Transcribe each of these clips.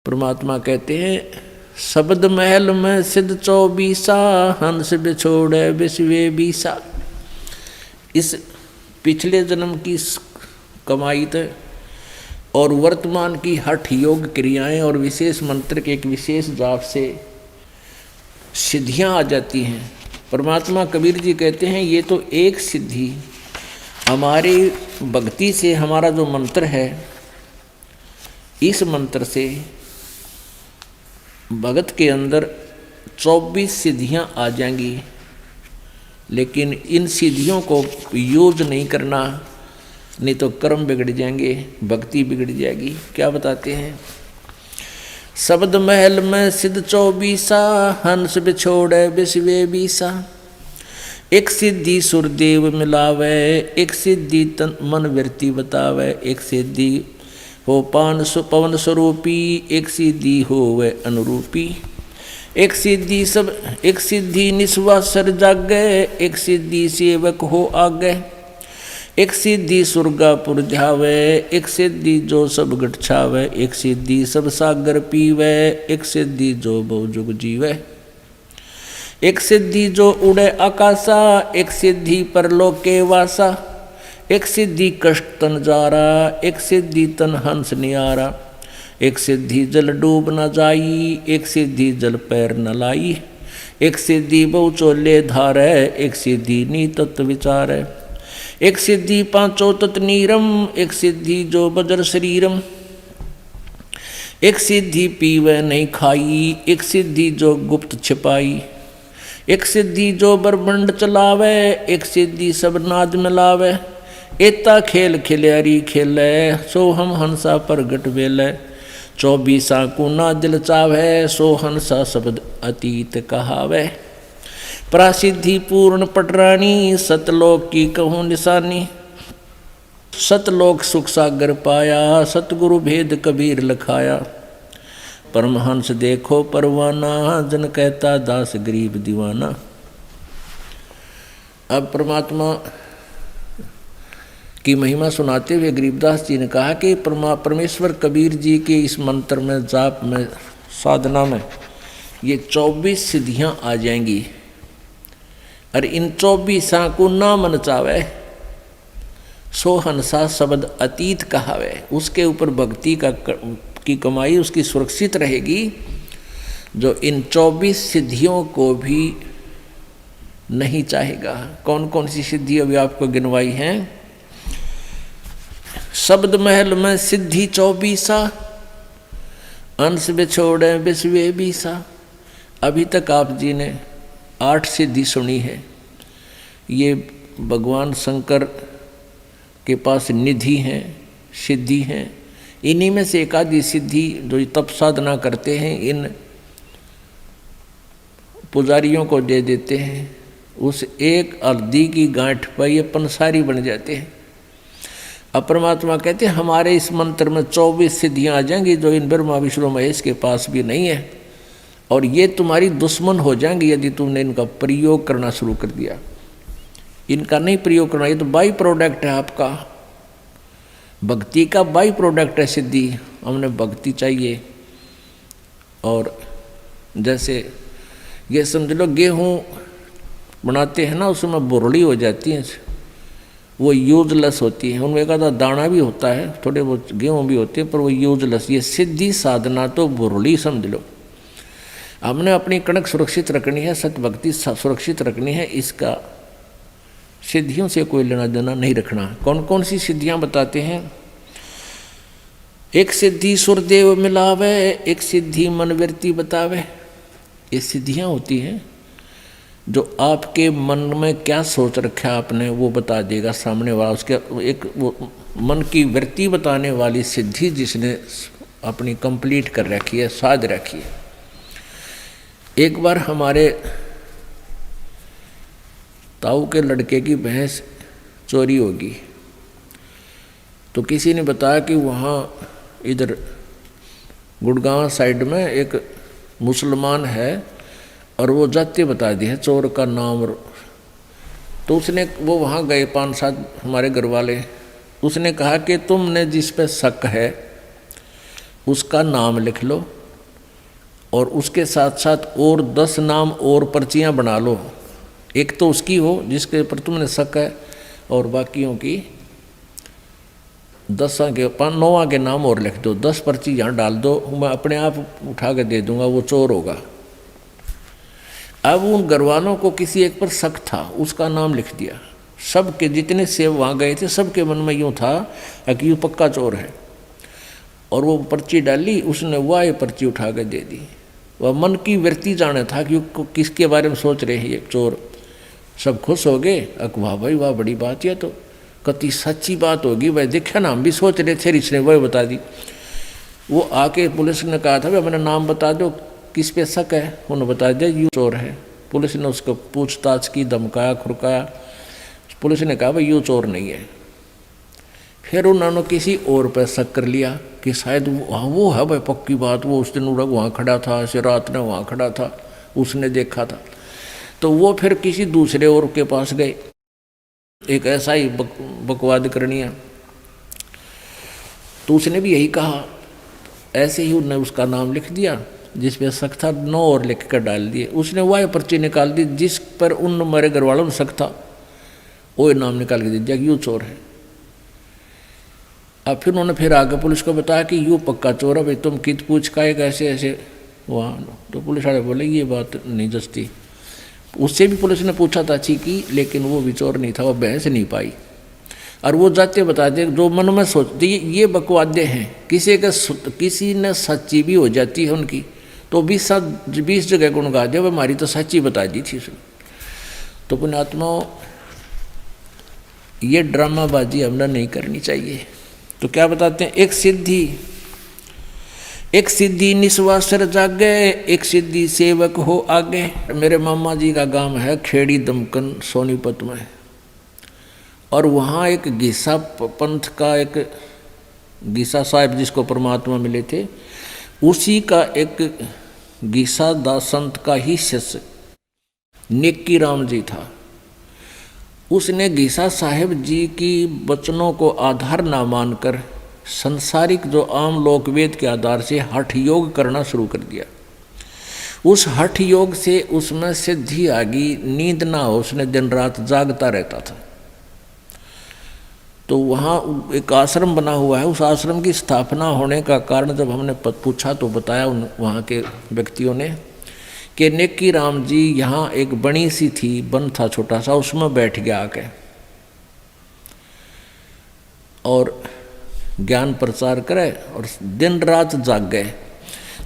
परमात्मा कहते हैं शब्द महल में सिद्ध 24 हंस बिछोड़े विश्वे बीसा। इस पिछले जन्म की कमाई थे और वर्तमान की हठ योग क्रियाएं और विशेष मंत्र के एक विशेष जाप से सिद्धियां आ जाती हैं। परमात्मा कबीर जी कहते हैं ये तो एक सिद्धि हमारी भक्ति से, हमारा जो मंत्र है इस मंत्र से भगत के अंदर 24 सिद्धियां आ जाएंगी, लेकिन इन सिद्धियों को यूज नहीं करना, नहीं तो कर्म बिगड़ जाएंगे, भक्ति बिगड़ जाएगी। क्या बताते हैं? शब्द महल में सिद्ध 24 हंस बिछोड़े विश्वे बीसा। एक सिद्धि सुरदेव मिलावे, एक सिद्धि तन मन वृत्ति बतावे, एक सिद्धि हो पवन स्वरूपी, एक सिद्धि हो वे अनुरूपी। एक सिद्धि निस्वासर जागे, एक सिद्धि सेवक हो आगे। एक सिद्धि सुरगापुर ध्यावे, एक सिद्धि जो सब गट छावे। एक सिद्धि सब सागर पीवे, एक सिद्धि जो बहु जुग जीवे। एक सिद्धि जो उड़े आकाशा, एक सिद्धि परलोके वासा। एक सिद्धि कष्ट तन जारा, एक सिद्धि तन हंस नियारा। एक सिद्धि जल डूब न जाई, एक सिद्धि जल पैर न लाई। एक सिद्धि बहु चोले धारे, एक सिद्धि नी तत्व विचारे। एक सिद्धि पांचों तत् नीरम, एक सिद्धि जो बजर शरीरम। एक सिद्धि पीवे नहीं खाई, एक सिद्धि जो गुप्त छिपाई। एक सिद्धि जो बरबंड चलावे, एक सिद्धि सब नाद मिलावे। एता खेल खिल्यारी खेले, सो हम हंसा प्रगट वेले। 24 को ना दिल चावे, सो हंसा शब्द अतीत कहावे। प्रासिद्धि पूर्ण पटरानी, सतलोक की कहूँ निशानी। सतलोक सुख सागर पाया, सतगुरु भेद कबीर लखाया। परमहंस देखो परवाना, जन कहता दास गरीब दीवाना। अब परमात्मा की महिमा सुनाते हुए गरीबदास जी ने कहा कि परमेश्वर कबीर जी के इस मंत्र में, जाप में, साधना में ये 24 सिद्धियां आ जाएंगी। और इन 24 को ना मन चावे, सो हंसा शब्द अतीत कहावे। उसके ऊपर भक्ति की कमाई उसकी सुरक्षित रहेगी, जो इन 24 सिद्धियों को भी नहीं चाहेगा। कौन कौन सी सिद्धि अभी आपको गिनवाई हैं? शब्द महल में सिद्धि 24 अंश बिछोड़े विश्वे बीसा। अभी तक आप जी ने 8 सिद्धि सुनी है। ये भगवान शंकर के पास निधि हैं, सिद्धि हैं। इन्हीं में से एक आधी सिद्धि जो तप साधना करते हैं इन पुजारियों को दे देते हैं। उस एक अर्धी की गांठ पर ये पंसारी बन जाते हैं। अब परमात्मा कहते हैं हमारे इस मंत्र में 24 सिद्धियां आ जाएंगी, जो इन ब्रह्मा विष्णु महेश के पास भी नहीं है। और ये तुम्हारी दुश्मन हो जाएंगी यदि तुमने इनका प्रयोग करना शुरू कर दिया। इनका नहीं प्रयोग करना, ये तो बाई प्रोडक्ट है आपका, भक्ति का बाई प्रोडक्ट है सिद्धि। हमने भक्ति चाहिए। और जैसे ये समझ लो गेहूँ बनाते हैं ना, उसमें बुरड़ी हो जाती है, वो यूजलेस होती है। उनमें एक आधा दाना भी होता है, थोड़े बहुत गेहूँ भी होते हैं, पर वो यूजलेस। ये सिद्धि साधना तो बुरड़ी समझ लो। हमने अपनी कणक सुरक्षित रखनी है, सत्य भक्ति सुरक्षित रखनी है। इसका सिद्धियों से कोई लेना देना नहीं रखना। कौन कौन सी सिद्धियां बताते हैं? एक सिद्धि सुरदेव मिलावे, एक सिद्धि मनवृत्ति बतावे। ये सिद्धियां होती हैं जो आपके मन में क्या सोच रखा है आपने, वो बता देगा सामने वाला। उसके एक वो मन की वृत्ति बताने वाली सिद्धि जिसने अपनी कंप्लीट कर रखी है, साध रखी है। एक बार हमारे ताऊ के लड़के की भैंस चोरी होगी, तो किसी ने बताया कि वहाँ इधर गुड़गांव साइड में एक मुसलमान है और वो जाति बता दी है चोर का नाम। तो उसने वो वहाँ गए 5-7 हमारे घर वाले। उसने कहा कि तुमने जिस पे शक है उसका नाम लिख लो और उसके साथ साथ और 10 नाम और पर्चियाँ बना लो। एक तो उसकी हो जिसके पर तुमने शक है, और बाकियों की 10 के 9 के नाम और लिख दो। 10 पर्ची यहाँ डाल दो, मैं अपने आप उठा के दे दूंगा, वो चोर होगा। अब उन घरवालों को किसी एक पर शक था, उसका नाम लिख दिया। सबके जितने सेव वहाँ गए थे सबके मन में यूँ था कि यूँ पक्का चोर है। और वो पर्ची डाली, उसने वह ये पर्ची उठा के दे दी। वह मन की वृत्ति जाने था कि किसके बारे में सोच रहे हैं ये चोर। सब खुश हो गए, वाह भाई वाह, बड़ी बात है, तो कति सच्ची बात होगी भाई, देखा ना हम भी सोच रहे थे, इसने वह बता दी। वो आके पुलिस ने कहा था भाई अपना नाम बता दो, किस पे शक है। उन्होंने बता दिया यूँ चोर है। पुलिस ने उसको पूछताछ की, धमकाया खुरकाया। पुलिस ने कहा भाई यूँ चोर नहीं है। फिर उन्होंने किसी और पर शक कर लिया कि शायद वो है भाई, पक्की बात, वो उस दिन वहाँ खड़ा था, ऐसे रात में वहाँ खड़ा था, उसने देखा था। तो वो फिर किसी दूसरे और के पास गए, एक ऐसा ही बकवाद करनिया। तो उसने भी यही कहा। ऐसे ही उन्होंने उसका नाम लिख दिया, जिस पे शक था 9 और लिख कर डाल दिए। उसने वह पर्ची निकाल दी जिस पर उन हमारे घर वालों में शक था, वो नाम निकाल के दे दिया कि यूँ चोर है। अब फिर उन्होंने फिर आगे पुलिस को बताया कि यूँ पक्का चोर है भाई, तुम कित पूछ का एक ऐसे ऐसे वहाँ। तो पुलिस वाले बोले ये बात नहीं जचती। उससे भी पुलिस ने पूछा था अच्छी की, लेकिन वो भी चोर नहीं था, वो बहस नहीं पाई। और वो जाते बताते जो मन में सोचते ये बकवादे हैं। किसी ने सच्ची भी हो जाती है उनकी, तो 20 जगह गुण गा दे, हमारी तो सच्ची बता दी थी उसने। तो पुण्यात्माओं, ये ड्रामाबाजी हमने नहीं करनी चाहिए। तो क्या बताते हैं, एक सिद्धि निस्वासर जागे, एक सिद्धि सेवक हो आगे। मेरे मामा जी का गांव है खेड़ी दमकन सोनीपत में, और वहाँ एक गीसा पंथ का एक गीसा साहब जिसको परमात्मा मिले थे, उसी का एक गीसा दास संत का ही शिष्य नेकी राम जी था। उसने गीसा साहेब जी की वचनों को आधार ना मानकर संसारिक जो आम लोकवेद के आधार से हठ योग करना शुरू कर दिया। उस हठ योग से उसमें सिद्धि आ गई, नींद ना हो, उसने दिन रात जागता रहता था। तो वहाँ एक आश्रम बना हुआ है। उस आश्रम की स्थापना होने का कारण जब हमने पूछा तो बताया वहाँ के व्यक्तियों ने कि नेकी राम जी यहाँ एक बड़ी सी थी, वन था छोटा सा, उसमें बैठ गया आके और ज्ञान प्रचार करे और दिन रात जाग गए।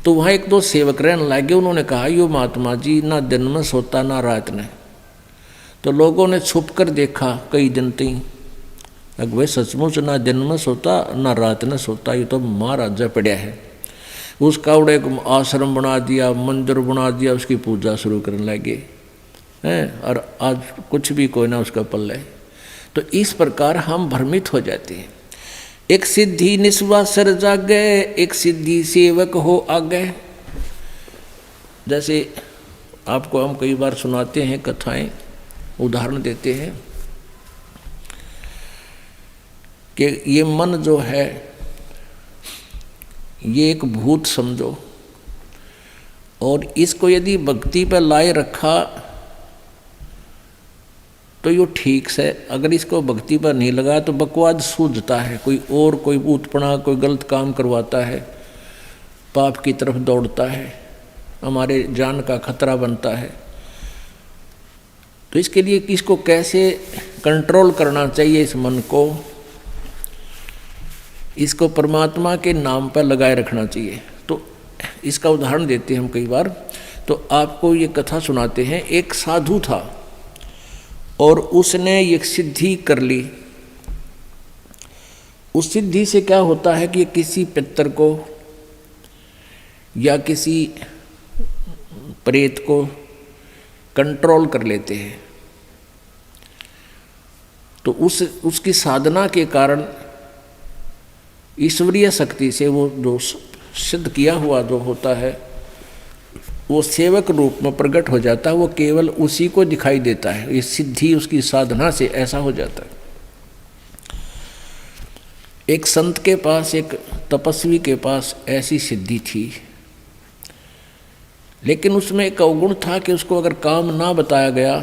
तो वहाँ एक दो सेवक रहने लगे। उन्होंने कहा यो महात्मा जी ना दिन में सोता ना रात में। तो लोगों ने छुप कर देखा कई दिन तक, भाई सचमुच ना दिन में सोता ना रात में सोता, ये तो महाराजा पड़ा है। उसका उड़े एक आश्रम बना दिया, मंदिर बना दिया, उसकी पूजा शुरू करने लगे हैं, और आज कुछ भी कोई ना उसका पल्ले। तो इस प्रकार हम भ्रमित हो जाते हैं। एक सिद्धि निस्वासर जागे, एक सिद्धि सेवक हो आगे। जैसे आपको हम कई बार सुनाते हैं कथाएं, उदाहरण देते हैं कि ये मन जो है ये एक भूत समझो, और इसको यदि भक्ति पर लाए रखा तो ये ठीक से, अगर इसको भक्ति पर नहीं लगा तो बकवाद सूझता है, कोई भूतपना, कोई गलत काम करवाता है, पाप की तरफ दौड़ता है, हमारे जान का खतरा बनता है। तो इसके लिए इसको कैसे कंट्रोल करना चाहिए, इस मन को, इसको परमात्मा के नाम पर लगाए रखना चाहिए। तो इसका उदाहरण देते हैं हम कई बार। तो आपको ये कथा सुनाते हैं। एक साधु था और उसने एक सिद्धि कर ली। उस सिद्धि से क्या होता है कि किसी पितर को या किसी प्रेत को कंट्रोल कर लेते हैं। तो उसकी साधना के कारण ईश्वरीय शक्ति से वो जो सिद्ध किया हुआ जो होता है वो सेवक रूप में प्रकट हो जाता है। वो केवल उसी को दिखाई देता है। ये सिद्धि उसकी साधना से ऐसा हो जाता है। एक संत के पास, एक तपस्वी के पास ऐसी सिद्धि थी लेकिन उसमें एक अवगुण था कि उसको अगर काम ना बताया गया,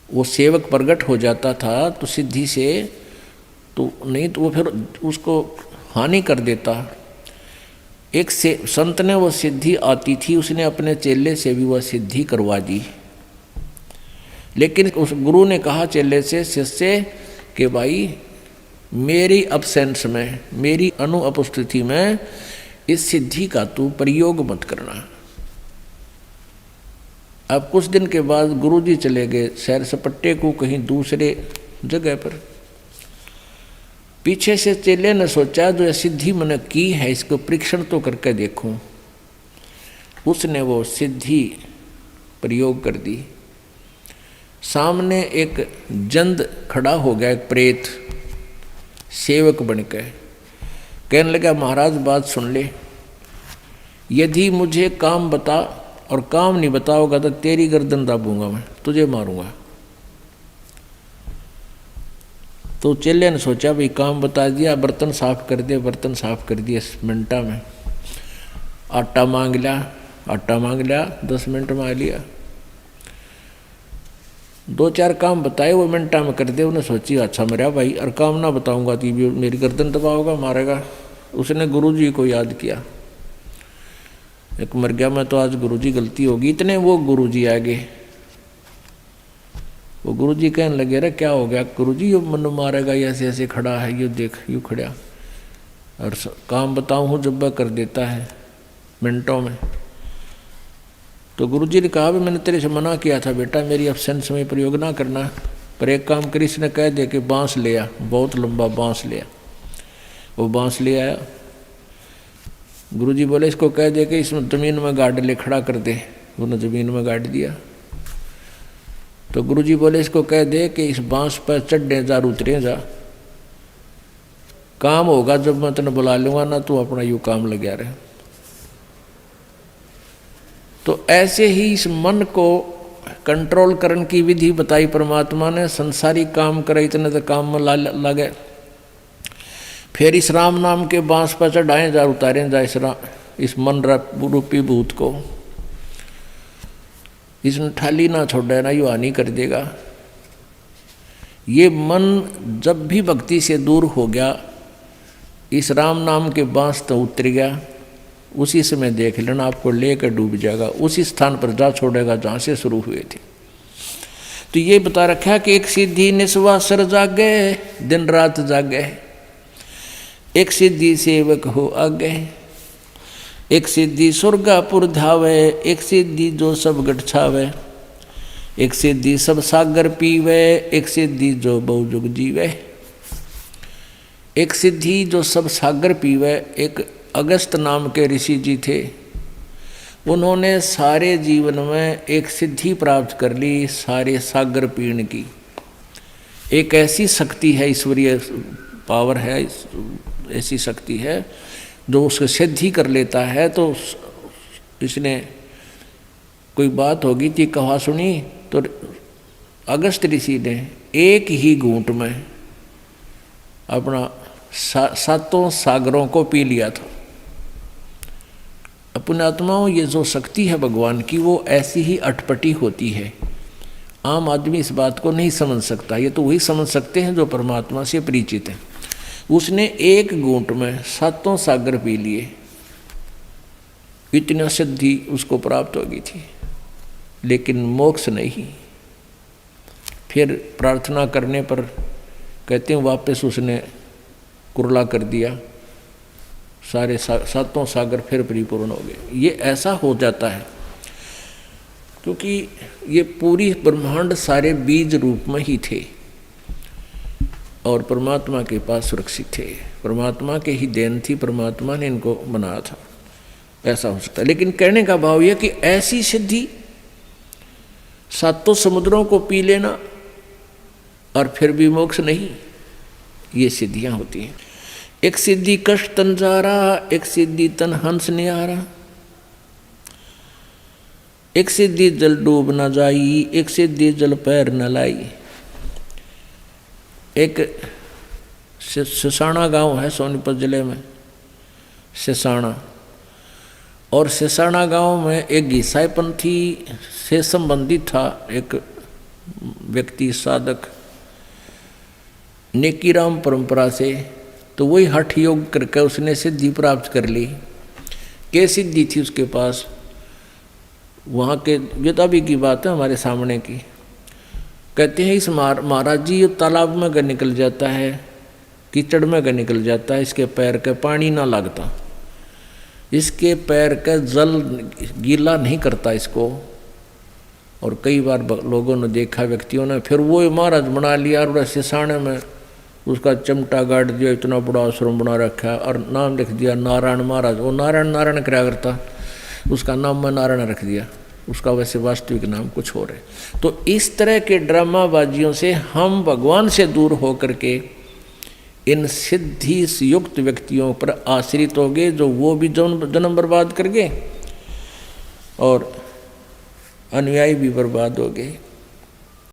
वो सेवक प्रकट हो जाता था तो सिद्धि से, तो नहीं तो वो फिर उसको हानि कर देता। एक से संत ने वो सिद्धि आती थी, उसने अपने चेले से भी वह सिद्धि करवा दी। लेकिन उस गुरु ने कहा चेले से, शिष्य कि भाई मेरी अब्सेंस में, मेरी अनुपस्थिति में इस सिद्धि का तू प्रयोग मत करना। अब कुछ दिन के बाद गुरुजी चले गए सैर सपट्टे को कहीं दूसरे जगह पर। पीछे से चेले ने सोचा जो यह सिद्धि मैंने की है इसको परीक्षण तो करके देखूं। उसने वो सिद्धि प्रयोग कर दी। सामने एक जंद खड़ा हो गया, एक प्रेत सेवक बनकर, कहने लगा महाराज बात सुन ले, यदि मुझे काम बता और काम नहीं बताओगा तो तेरी गर्दन दाबूंगा, मैं तुझे मारूंगा। तो चेले ने सोचा भाई काम बता दिया, बर्तन साफ कर दे, बर्तन साफ कर दिए 10 मिनटा में। आटा मांग लिया, आटा मांग लिया, 10 मिनट में आ लिया। 2-4 काम बताए वो मिनटा में कर दे। उन्हें सोची अच्छा मेरा भाई, और काम ना बताऊंगा तो भी मेरी गर्दन दबाओगा, मारेगा। उसने गुरुजी को याद किया, एक मर गया मैं तो आज गुरुजी गलती होगी। इतने वो गुरुजी आ गए। वो गुरुजी कहने लगे अरे क्या हो गया गुरुजी, ये मन मारेगा, ये ऐसे ऐसे खड़ा है, ये देख यूँ खड़ा, और काम बताऊँ हूँ जब वह कर देता है मिनटों में। तो गुरुजी ने कहा भी मैंने तेरे से मना किया था बेटा, मेरी एब्सेंस में प्रयोग ना करना, पर एक काम करी, इसने कह दे कि बांस ले आ, बहुत लंबा बांस ले आ। वो बांस ले आया। गुरुजी बोले इसको कह दे कि इसमें ज़मीन में गाड़ ले, खड़ा कर दे। उन्होंने ज़मीन में गाड़ दिया। तो गुरुजी बोले इसको कह दे कि इस बांस पर चढ़े जा, उतरे जा, काम होगा जब मैं तेने बुला लूँगा ना, तू अपना यूँ काम लगा रहे। तो ऐसे ही इस मन को कंट्रोल करने की विधि बताई परमात्मा ने। संसारी काम करे इतने तो काम में लगे, फिर इस राम नाम के बांस पर चढ़ाएं जा, उतारें जा इस मन रूपी भूत को। इसने ठाली ना छोड़े ना, यू हानि कर देगा। ये मन जब भी भक्ति से दूर हो गया, इस राम नाम के बांस तो उतर गया, उसी समय देख लेना आपको लेकर डूब जाएगा, उसी स्थान पर जा छोड़ेगा जहाँ से शुरू हुए थे। तो ये बता रखा कि एक सिद्धि निस्वासर जागे, दिन रात जागे, एक सिद्धि सेवक हो आगे, एक सिद्धि स्वर्गापुर धावे, एक सिद्धि जो सब गठ छावे, एक सिद्धि सब सागर पीवे, एक सिद्धि जो बहुजुग जीवे। एक सिद्धि जो सब सागर पीवे, एक अगस्त नाम के ऋषि जी थे, उन्होंने सारे जीवन में एक सिद्धि प्राप्त कर ली, सारे सागर पीने की। एक ऐसी शक्ति है, ईश्वरीय पावर है, ऐसी शक्ति है जो उसको सिद्धि कर लेता है। तो इसने कोई बात होगी थी, कहा सुनी, तो अगस्त ऋषि ने एक ही घूंट में अपना 7 सागरों को पी लिया था। अपने आत्माओं, ये जो शक्ति है भगवान की, वो ऐसी ही अटपटी होती है। आम आदमी इस बात को नहीं समझ सकता, ये तो वही समझ सकते हैं जो परमात्मा से परिचित हैं। उसने एक घूंट में 7 सागर पी लिए, इतना सिद्धि उसको प्राप्त हो गई थी, लेकिन मोक्ष नहीं। फिर प्रार्थना करने पर कहते हैं वापस उसने कुरला कर दिया, सारे 7 सागर फिर परिपूर्ण हो गए। ये ऐसा हो जाता है क्योंकि ये पूरी ब्रह्मांड सारे बीज रूप में ही थे और परमात्मा के पास सुरक्षित थे, परमात्मा के ही देन थी, परमात्मा ने इनको बनाया था। ऐसा हो सकता है, लेकिन कहने का भाव यह कि ऐसी सिद्धि 7 समुद्रों को पी लेना और फिर भी मोक्ष नहीं, ये सिद्धियां होती हैं। एक सिद्धि कष्ट तन जारा, एक सिद्धि तन हंस निहारा, एक सिद्धि जल डूब न जाई, एक सिद्धि जल पैर न लाई। एक सिसाना गांव है सोनीपत जिले में, सिसाना, और सिसाना गांव में एक ईसाई पंथी से संबंधित था एक व्यक्ति, साधक, नेकीराम परंपरा से। तो वही हठ योग करके उसने सिद्धि प्राप्त कर ली। क्या सिद्धि थी उसके पास? वहाँ के वेदाबी की बात है हमारे सामने की। कहते हैं इस महाराज जी ये तालाब में का निकल जाता है, कीचड़ में का निकल जाता है, इसके पैर का पानी ना लगता, इसके पैर का जल गीला नहीं करता इसको। और कई बार लोगों ने देखा, व्यक्तियों ने, फिर वो महाराज बना लिया और सिसाने में उसका चमटा गाड़ दिया, इतना बड़ा आश्रम बना रखा और नाम लिख दिया नारायण महाराज। वो नारायण नारायण क्या करता, उसका नाम मैं नारायण रख दिया, उसका वैसे वास्तविक नाम कुछ और है। तो इस तरह के ड्रामाबाजियों से हम भगवान से दूर होकर के इन सिद्धि युक्त व्यक्तियों पर आश्रित हो गए, जो वो भी जन्म बर्बाद कर गए और अनुयायी भी बर्बाद हो गए।